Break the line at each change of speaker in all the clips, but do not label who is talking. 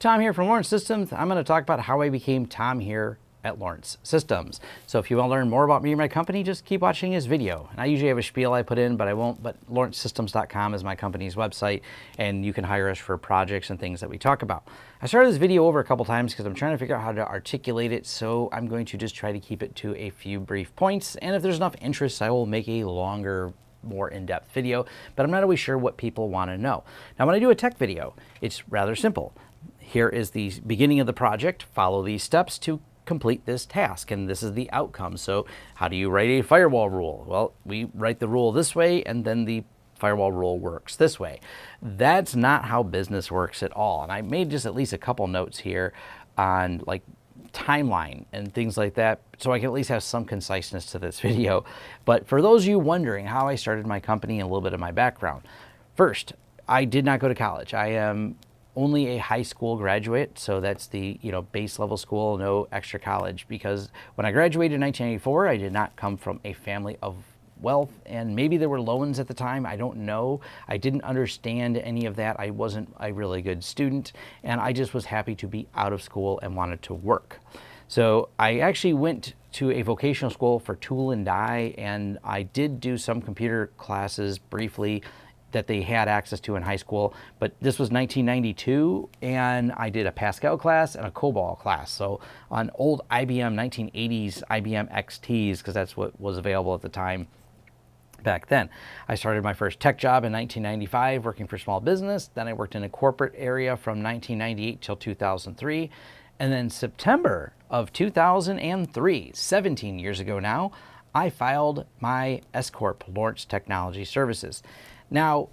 Tom here from Lawrence Systems. I'm going to talk about how I became Tom here at Lawrence Systems. So if you want to learn more about me and my company, just keep watching this video. And I usually have a spiel I put in, but I won't. But lawrencesystems.com is my company's website, and you can hire us for projects and things that we talk about. I started this video over a couple times because I'm trying to figure out how to articulate it, so I'm going to just try to keep it to a few brief points. And if there's enough interest, I will make a longer, more in-depth video, but I'm not always sure what people want to know. Now, when I do a tech video, it's rather simple. Here is the beginning of the project. Follow these steps to complete this task, and this is the outcome. So how do you write a firewall rule? Well, we write the rule this way, and then the firewall rule works this way. That's not how business works at all. And I made just at least a couple notes here on like timeline and things like that, so I can at least have some conciseness to this video. But for those of you wondering how I started my company and a little bit of my background, first, I did not go to college. I am only a high school graduate, so that's the base level school, no extra college, because when I graduated in 1984, I did not come from a family of wealth, and maybe there were loans at the time, I don't know. I didn't understand any of that. I wasn't a really good student, and I just was happy to be out of school and wanted to work. So I actually went to a vocational school for tool and die, and I did do some computer classes briefly that they had access to in high school, but this was 1992, and I did a Pascal class and a COBOL class. So on old IBM 1980s IBM XTs, because that's what was available at the time back then. I started my first tech job in 1995 working for small business. Then I worked in a corporate area from 1998 till 2003. And then September of 2003, 17 years ago now, I filed my S Corp, Lawrence Technology Services. Now,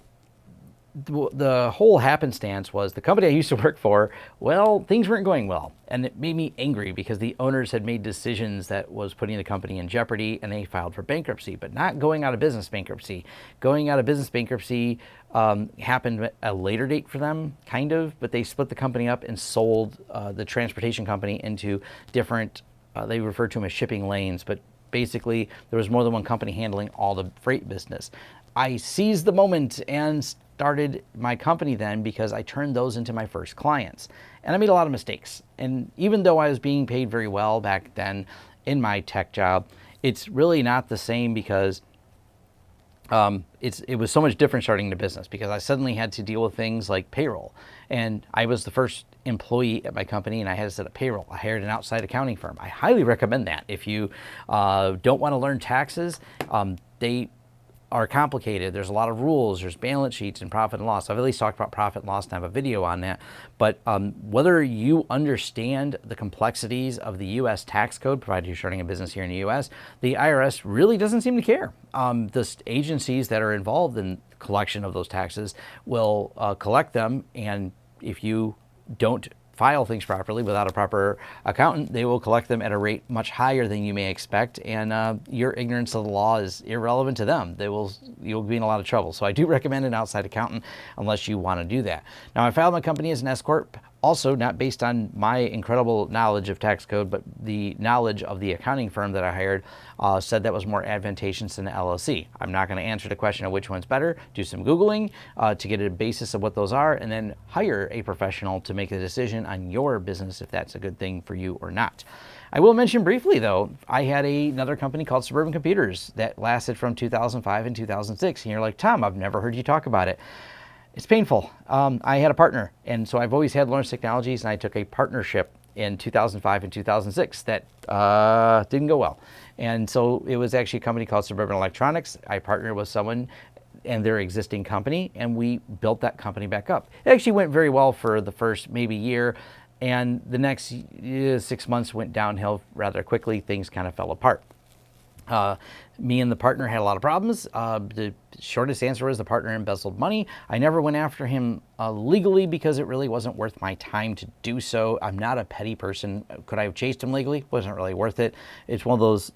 the whole happenstance was the company I used to work for, well, things weren't going well. And it made me angry because the owners had made decisions that was putting the company in jeopardy, and they filed for bankruptcy, but not going out of business bankruptcy. Going out of business bankruptcy happened at a later date for them, kind of, but they split the company up and sold the transportation company into different, they referred to them as shipping lanes, but basically there was more than one company handling all the freight business. I seized the moment and started my company then because I turned those into my first clients. And I made a lot of mistakes. And even though I was being paid very well back then in my tech job, it's really not the same because it was so much different starting the business, because I suddenly had to deal with things like payroll. And I was the first employee at my company, and I had to set up payroll. I hired an outside accounting firm. I highly recommend that. If you don't want to learn taxes, they are complicated. There's a lot of rules. There's balance sheets and profit and loss. I've at least talked about profit and loss and have a video on that. But whether you understand the complexities of the U.S. tax code, provided you're starting a business here in the U.S., the IRS really doesn't seem to care. The agencies that are involved in collection of those taxes will collect them, and if you don't file things properly without a proper accountant, they will collect them at a rate much higher than you may expect, and your ignorance of the law is irrelevant to them. You'll be in a lot of trouble. So I do recommend an outside accountant unless you want to do that. Now, I filed my company as an S Corp, also not based on my incredible knowledge of tax code, but the knowledge of the accounting firm that I hired said that was more advantageous than an LLC. I'm not going to answer the question of which one's better. Do some Googling to get a basis of what those are, and then hire a professional to make a decision on your business if that's a good thing for you or not. I will mention briefly, though, I had another company called Suburban Computers that lasted from 2005 and 2006. And you're like, Tom, I've never heard you talk about it. It's painful. I had a partner, and so I've always had Lawrence Technologies, and I took a partnership in 2005 and 2006 that didn't go well. And so it was actually a company called Suburban Electronics. I partnered with someone and their existing company, and we built that company back up. It actually went very well for the first maybe year, and the next 6 months went downhill rather quickly. Things kind of fell apart. Me and the partner had a lot of problems. The shortest answer was the partner embezzled money. I never went after him legally because it really wasn't worth my time to do so. I'm not a petty person. Could I have chased him legally? Wasn't really worth it. It's one of those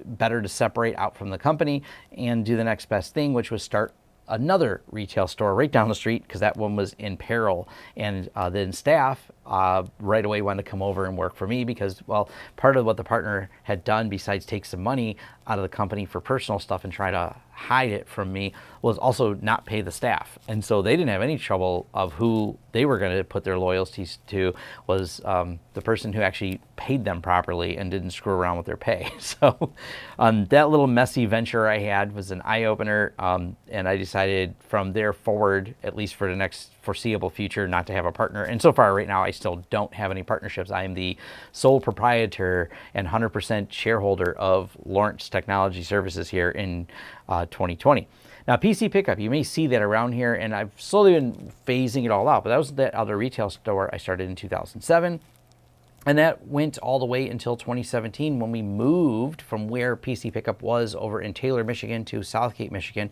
better to separate out from the company and do the next best thing, which was start another retail store right down the street, because that one was in peril, and then staff right away wanted to come over and work for me because, well, part of what the partner had done besides take some money out of the company for personal stuff and try to hide it from me was also not pay the staff. And so they didn't have any trouble of who they were going to put their loyalties to was the person who actually paid them properly and didn't screw around with their pay. So that little messy venture I had was an eye-opener, and I decided from there forward, at least for the next foreseeable future, not to have a partner. And so far right now, I still don't have any partnerships. I am the sole proprietor and 100% shareholder of Lawrence Technology Services here in 2020. Now, PC Pickup, you may see that around here, and I've slowly been phasing it all out, but that was that other retail store I started in 2007. And that went all the way until 2017 when we moved from where PC Pickup was over in Taylor, Michigan to Southgate, Michigan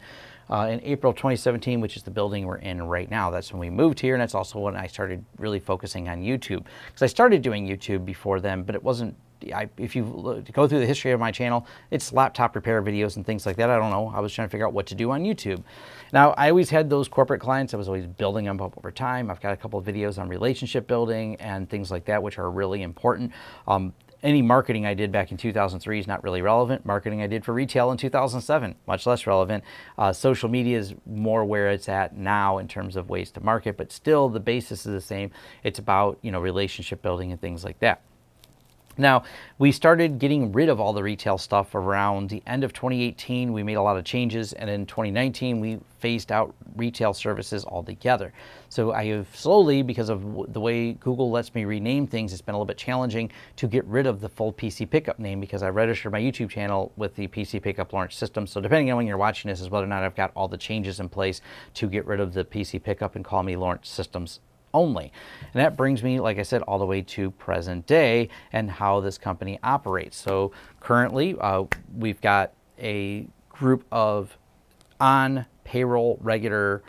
in April 2017, which is the building we're in right now. That's when we moved here, and that's also when I started really focusing on YouTube. Because I started doing YouTube before then, but it wasn't, if you go through the history of my channel, it's laptop repair videos and things like that. I don't know. I was trying to figure out what to do on YouTube. Now, I always had those corporate clients. I was always building them up over time. I've got a couple of videos on relationship building and things like that, which are really important. Any marketing I did back in 2003 is not really relevant. Marketing I did for retail in 2007, much less relevant. Social media is more where it's at now in terms of ways to market, but still the basis is the same. It's about, you know, relationship building and things like that. Now, we started getting rid of all the retail stuff around the end of 2018. We made a lot of changes, and in 2019, we phased out retail services altogether. So I have slowly, because of the way Google lets me rename things, it's been a little bit challenging to get rid of the full PC Pickup name because I registered my YouTube channel with the PC Pickup Lawrence system. So depending on when you're watching this is whether or not I've got all the changes in place to get rid of the PC Pickup and call me Lawrence Systems only. And that brings me, like I said, all the way to present day and how this company operates. So currently we've got a group of on payroll regular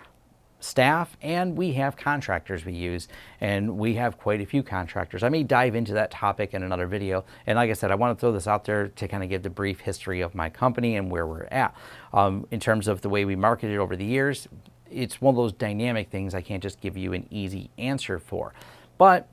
staff, and we have contractors we use, and we have quite a few contractors. I may dive into that topic in another video, and like I said, I want to throw this out there to kind of give the brief history of my company and where we're at. In terms of the way we marketed over the years, it's one of those dynamic things I can't just give you an easy answer for. But,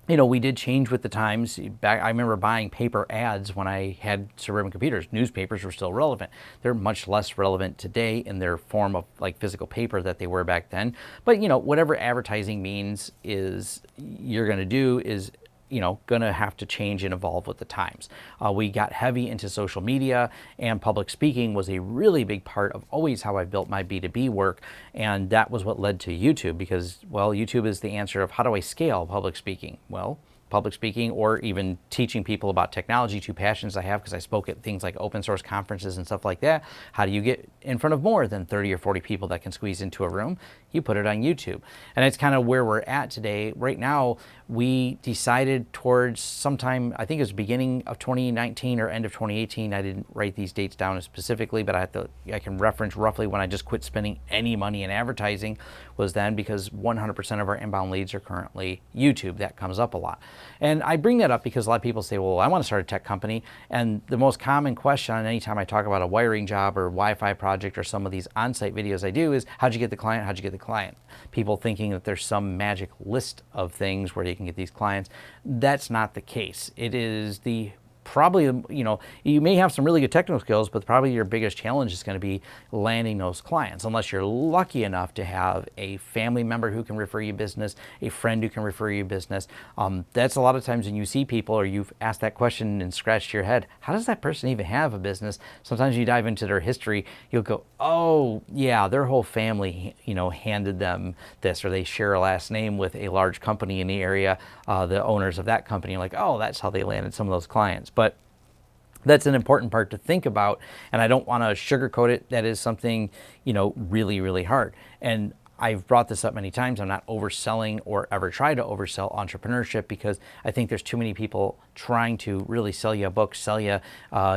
you know, we did change with the times. I remember buying paper ads when I had Suburban computers. Newspapers were still relevant. They're much less relevant today in their form of like physical paper that they were back then. But, you know, whatever advertising means is you're going to do is, you know, going to have to change and evolve with the times. We got heavy into social media, and public speaking was a really big part of always how I built my B2B work. And that was what led to YouTube because, well, YouTube is the answer of how do I scale public speaking? Well, public speaking or even teaching people about technology, two passions I have because I spoke at things like open source conferences and stuff like that. How do you get in front of more than 30 or 40 people that can squeeze into a room? You put it on YouTube. And it's kind of where we're at today. Right now, we decided towards sometime, I think it was beginning of 2019 or end of 2018. I didn't write these dates down specifically, but I can reference roughly when I just quit spending any money in advertising was then, because 100% of our inbound leads are currently YouTube. That comes up a lot. And I bring that up because a lot of people say, well, I want to start a tech company. And the most common question anytime I talk about a wiring job or Wi-Fi project or some of these on-site videos I do is, how'd you get the client? How'd you get the client? People thinking that there's some magic list of things where you can get these clients. That's not the case. It is probably, you know, you may have some really good technical skills, but probably your biggest challenge is going to be landing those clients, unless you're lucky enough to have a family member who can refer you business, a friend who can refer you business. That's a lot of times when you see people or you've asked that question and scratched your head, how does that person even have a business? Sometimes you dive into their history, you'll go, oh yeah, their whole family, you know, handed them this, or they share a last name with a large company in the area, the owners of that company, like, oh, that's how they landed some of those clients. But that's an important part to think about, and I don't want to sugarcoat it. That is something, you know, really, really hard. And I've brought this up many times. I'm not overselling or ever try to oversell entrepreneurship because I think there's too many people trying to really sell you a book, sell you,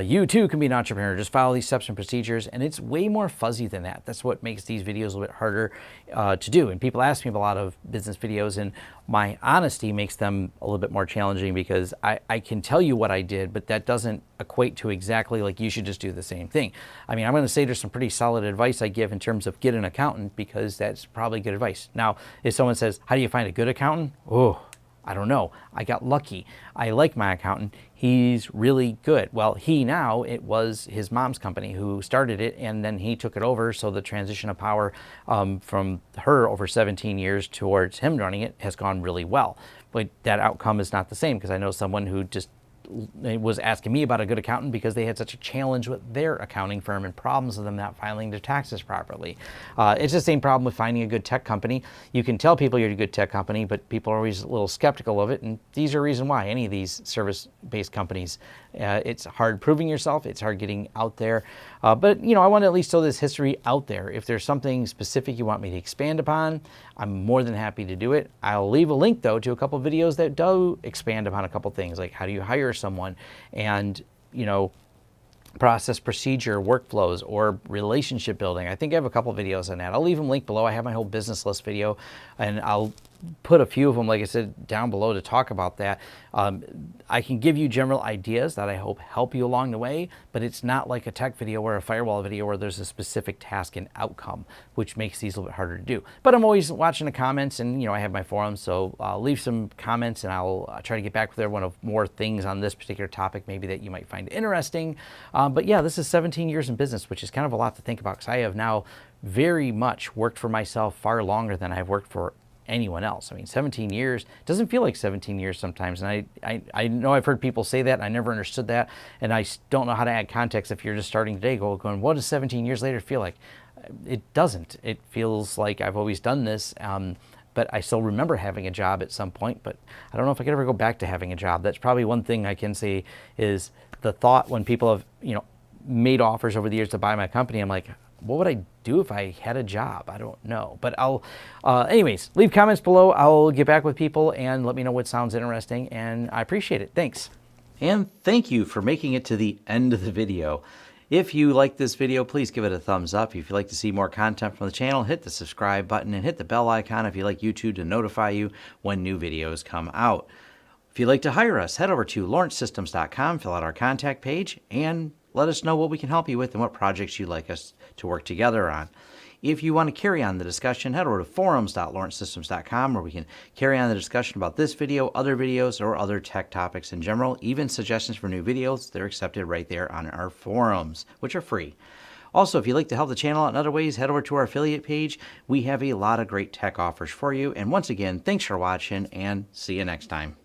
you too can be an entrepreneur, just follow these steps and procedures. And it's way more fuzzy than that. That's what makes these videos a little bit harder to do. And people ask me a lot of business videos, and my honesty makes them a little bit more challenging because I can tell you what I did, but that doesn't equate to exactly like you should just do the same thing. I mean, I'm going to say there's some pretty solid advice I give in terms of get an accountant because that's probably good advice. Now, if someone says, how do you find a good accountant? Oh, I don't know. I got lucky. I like my accountant. He's really good. Well, it was his mom's company who started it, and then he took it over. So the transition of power from her over 17 years towards him running it has gone really well. But that outcome is not the same, because I know someone who just was asking me about a good accountant because they had such a challenge with their accounting firm and problems with them not filing their taxes properly. It's the same problem with finding a good tech company. You can tell people you're a good tech company, but people are always a little skeptical of it, and these are a reason why. Any of these service-based companies, it's hard proving yourself, it's hard getting out there. But I want to at least throw this history out there. If there's something specific you want me to expand upon, I'm more than happy to do it. I'll leave a link though to a couple of videos that do expand upon a couple things, like how do you hire someone, and process, procedure, workflows, or relationship building. I think I have a couple videos on that. I'll leave them linked below. I have my whole business list video, and I'll put a few of them, like I said, down below to talk about that. I can give you general ideas that I hope help you along the way, but it's not like a tech video or a firewall video where there's a specific task and outcome, which makes these a little bit harder to do. But I'm always watching the comments, and I have my forums, so I'll leave some comments, and I'll try to get back with everyone of more things on this particular topic maybe that you might find interesting. But yeah, this is 17 years in business, which is kind of a lot to think about, because I have now very much worked for myself far longer than I've worked for anyone else. I mean, 17 years doesn't feel like 17 years sometimes, and I know I've heard people say that, and I never understood that, and I don't know how to add context if you're just starting today going, what does 17 years later feel like? It doesn't. It feels like I've always done this, but I still remember having a job at some point, but I don't know if I could ever go back to having a job. That's probably one thing I can say is the thought when people have made offers over the years to buy my company, I'm like, what would I do if I had a job? I don't know. But I'll, anyways, leave comments below. I'll get back with people and let me know what sounds interesting, and I appreciate it. Thanks. And thank you for making it to the end of the video. If you like this video, please give it a thumbs up. If you'd like to see more content from the channel, hit the subscribe button and hit the bell icon if you like YouTube to notify you when new videos come out. If you'd like to hire us, head over to lawrencesystems.com, fill out our contact page, and let us know what we can help you with and what projects you'd like us to work together on. If you want to carry on the discussion, head over to forums.lawrencesystems.com, where we can carry on the discussion about this video, other videos, or other tech topics in general. Even suggestions for new videos, they're accepted right there on our forums, which are free. Also, if you'd like to help the channel out in other ways, head over to our affiliate page. We have a lot of great tech offers for you. And once again, thanks for watching, and see you next time.